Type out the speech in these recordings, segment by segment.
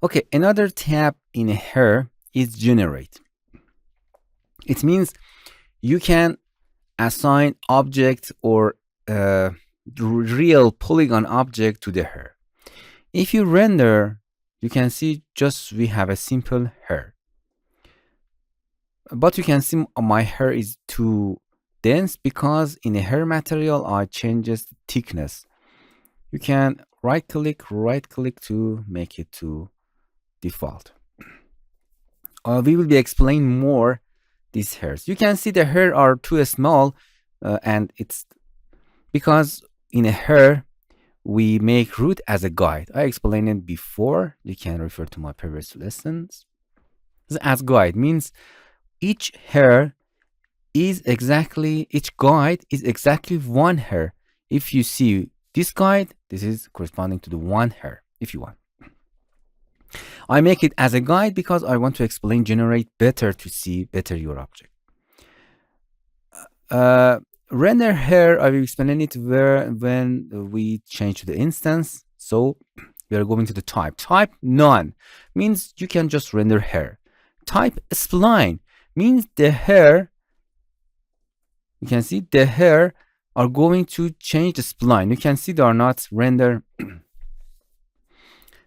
Okay, another tab in hair is generate. It means you can assign object or real polygon object to the hair. If you render, you can see just we have a simple hair. But you can see my hair is too dense because in a hair material I changes the thickness. You can right click to make it to default. We will be explaining more these hairs. You can see the hair are too small and it's because in a hair we make root as a guide. I explained it before. You can refer to my previous lessons. As guide means each hair is exactly, each guide is exactly one hair. If you see this guide, this is corresponding to the one hair, if you want. I make it as a guide because I want to explain, generate better to see better your object. Render hair, I will explain it when we change to the instance. So we are going to the type. Type none means you can just render hair. Type spline means the hair, you can see the hair are going to change the spline. You can see they are not render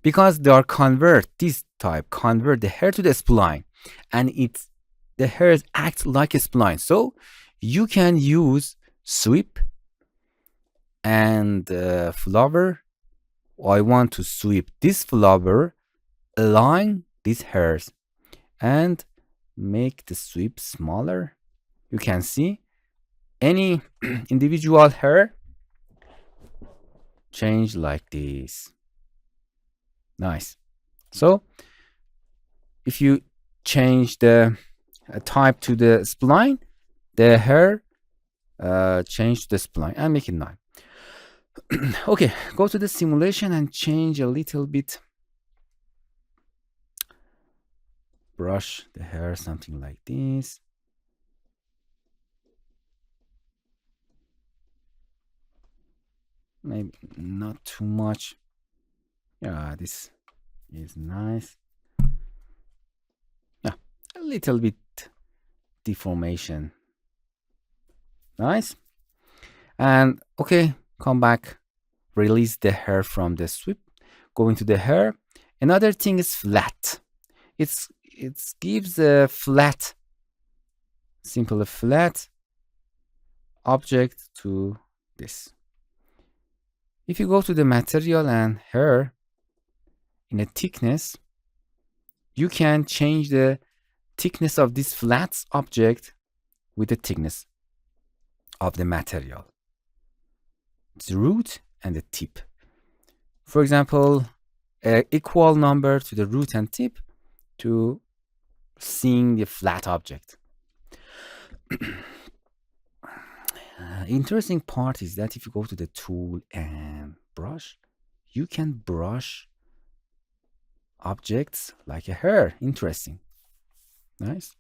because they are convert this type, convert the hair to the spline, and it's the hairs act like a spline. So you can use sweep and flower. I want to sweep this flower, align these hairs, and make the sweep smaller. You can see any individual hair change like this. Nice. So if you change the type to the spline, the hair change the spline and make it 9. Okay, go to the simulation and change a little bit. Brush the hair, something like this. Maybe not too much. Yeah, this is nice. Yeah, a little bit deformation. Nice. And okay, come back, release the hair from the sweep, go into the hair. Another thing is flat. It gives a flat, simple flat object to this. If you go to the material and hair in a thickness, you can change the thickness of this flat object with the thickness of the material, the root and the tip. For example, equal number to the root and tip to seeing the flat object. Interesting part is that if you go to the tool and brush, you can brush objects like a hair. Interesting. Nice.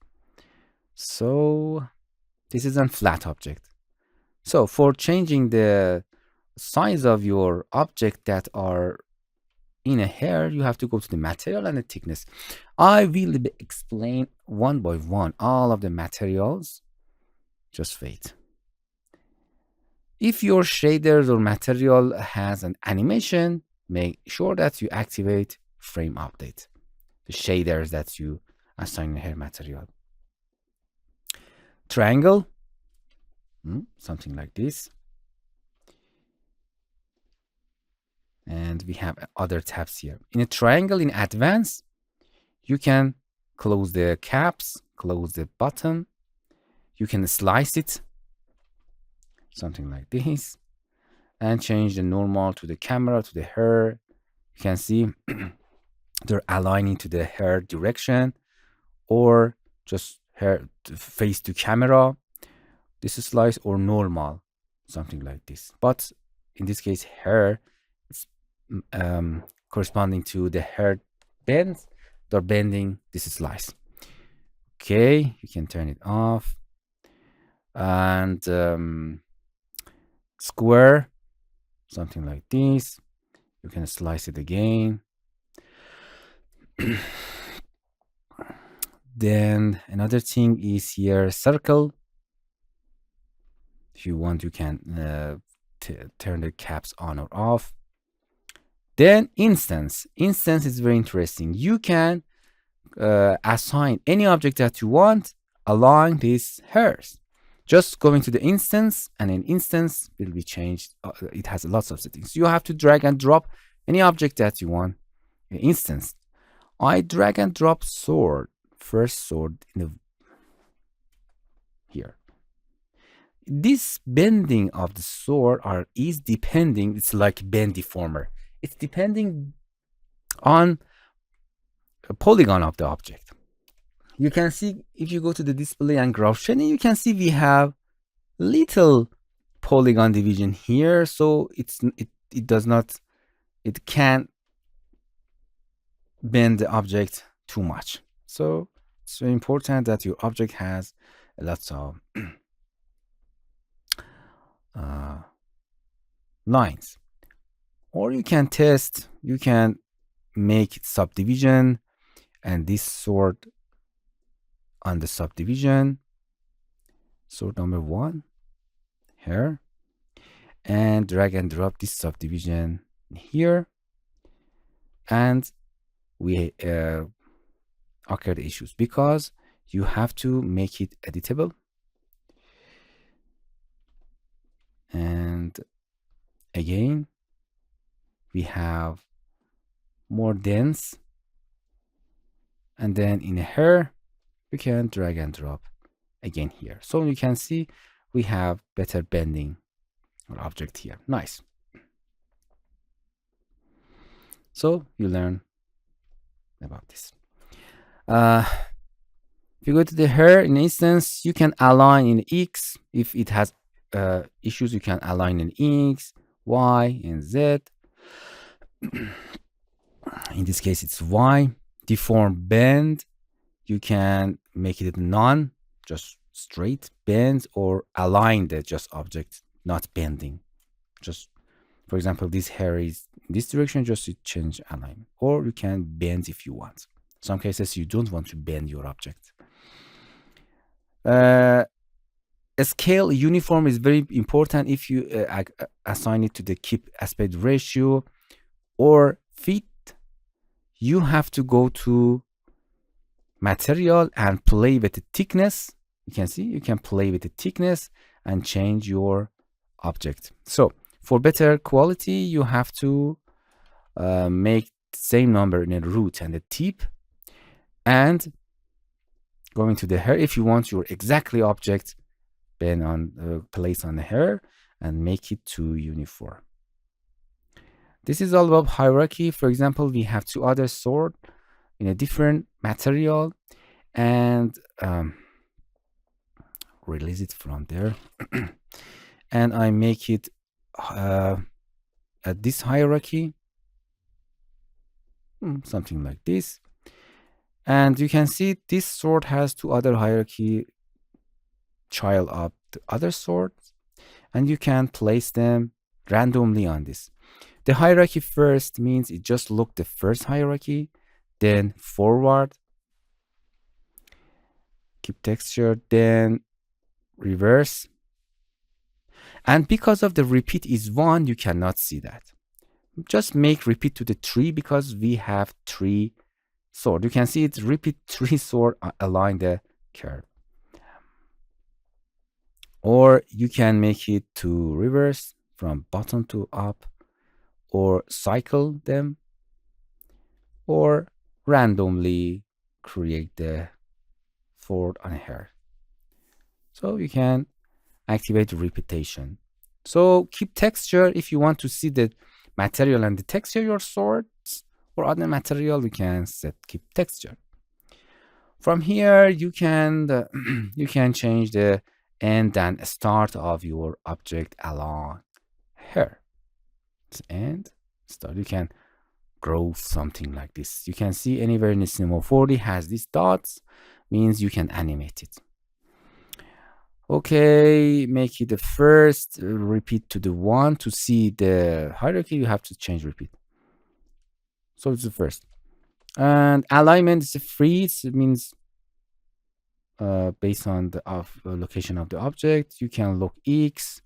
So this is a flat object. So for changing the size of your object that are in a hair, you have to go to the material and the thickness. I will explain one by one all of the materials. Just wait. If your shaders or material has an animation, make sure that you activate frame update, the shaders that you assign in hair material. Triangle, something like this. And we have other tabs here. In a triangle in advanced, you can close the caps, close the bottom. You can slice it, something like this, and change the normal to the camera, to the hair. You can see they're aligning to the hair direction, or just hair face to camera. This is slice or normal, something like this. But in this case, hair is corresponding to the hair bends. They're bending. This is slice. Okay, you can turn it off. And square, something like this. You can slice it again. Then another thing is here circle. If you want, you can turn the caps on or off. Then instance. Instance is very interesting. You can assign any object that you want along these hairs. Just going to the instance, and an instance will be changed. It has lots of settings. You have to drag and drop any object that you want. An instance. I drag and drop sword. First sword in the here. This bending of the sword is depending. It's like bend deformer. It's depending on a polygon of the object. You can see if you go to the display and graph shading, you can see we have little polygon division here. So it can't bend the object too much. So it's very important that your object has lots of lines. Or you can test, you can make subdivision and this sword on the subdivision, sword number 1 here, and drag and drop this subdivision here, and we occur the issues because you have to make it editable. And again, we have more dense, and then in a hair we can drag and drop again here. So you can see we have better bending or object here. Nice. So you learn about this. If you go to the hair in instance, you can align in X. If it has issues, you can align in X, Y, and Z. In this case, it's Y. Deform bend, you can make it non, just straight bend, or align the just object, not bending. Just, for example, this hair is in this direction, just to change alignment. Or you can bend if you want. Some cases you don't want to bend your object. Scale uniform is very important. If you assign it to the keep aspect ratio or fit, you have to go to material and play with the thickness. You can see you can play with the thickness and change your object. So for better quality, you have to make the same number in the root and the tip, and going to the hair. If you want your exactly object bend on place on the hair and make it to uniform. This is all about hierarchy. For example, we have 2 other sword in a different material, and release it from there. And I make it at this hierarchy, something like this. And you can see this sword has 2 other hierarchy child of the other swords, and you can place them randomly on this. The hierarchy first means it just look the first hierarchy, then forward, keep texture, then reverse. And because of the repeat is 1, you cannot see that. Just make repeat to the 3 because we have 3 sword. You can see it repeat 3 sword along the curve. Or you can make it to reverse from bottom to up, or cycle them, or randomly create the sword on a hair. So you can activate repetition. So keep texture. If you want to see the material and the texture your swords or other material, you can set keep texture. From here you can you can change the end and start of your object along here. And start, you can grow something like this. You can see anywhere in the Cinema 4D has these dots, means you can animate it. Okay, make it the first, repeat to the 1. To see the hierarchy, you have to change repeat. So it's the first. And alignment is free. It means based on the location of the object. You can look X.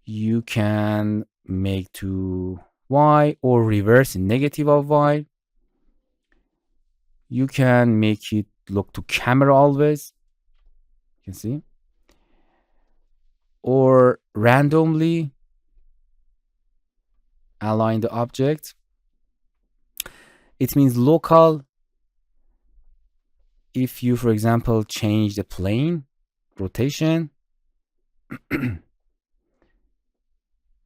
You can make to Y or reverse negative of Y. You can make it look to camera always. You can see. Or randomly align the object. It means local. If you, for example, change the plane rotation, you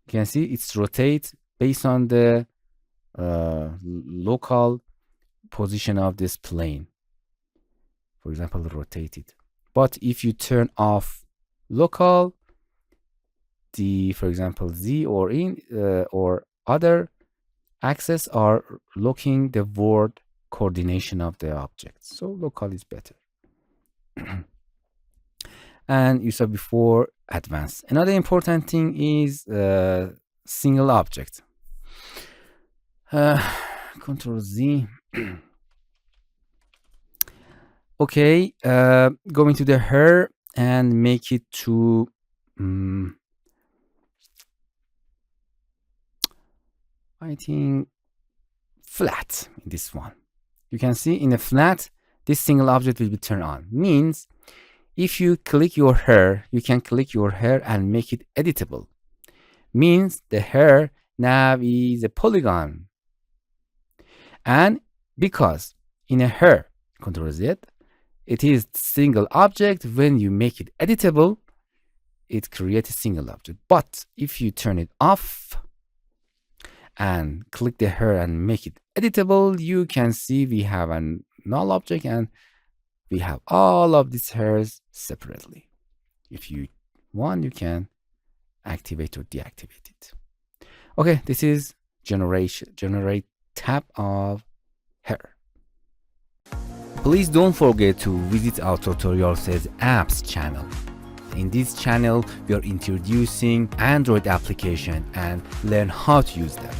can see it's rotate based on the local position of this plane. For example, rotate it. But if you turn off local, for example, Z or in or other axes are looking the word coordination of the object. So local is better. And you saw before advanced. Another important thing is single object. Control Z. Okay, going to the hair and make it to I think flat in this one. You can see in a flat, this single object will be turned on. Means if you click your hair, you can click your hair and make it editable. Means the hair now is a polygon. And because in a hair, Control Z, it is single object. When you make it editable, it creates a single object. But if you turn it off and click the hair and make it editable, you can see we have a null object and we have all of these hairs separately. If you want, you can activate or deactivate it. Okay, this is generate tab of hair. Please don't forget to visit our TutorialCells apps channel. In this channel, we are introducing Android application and learn how to use them.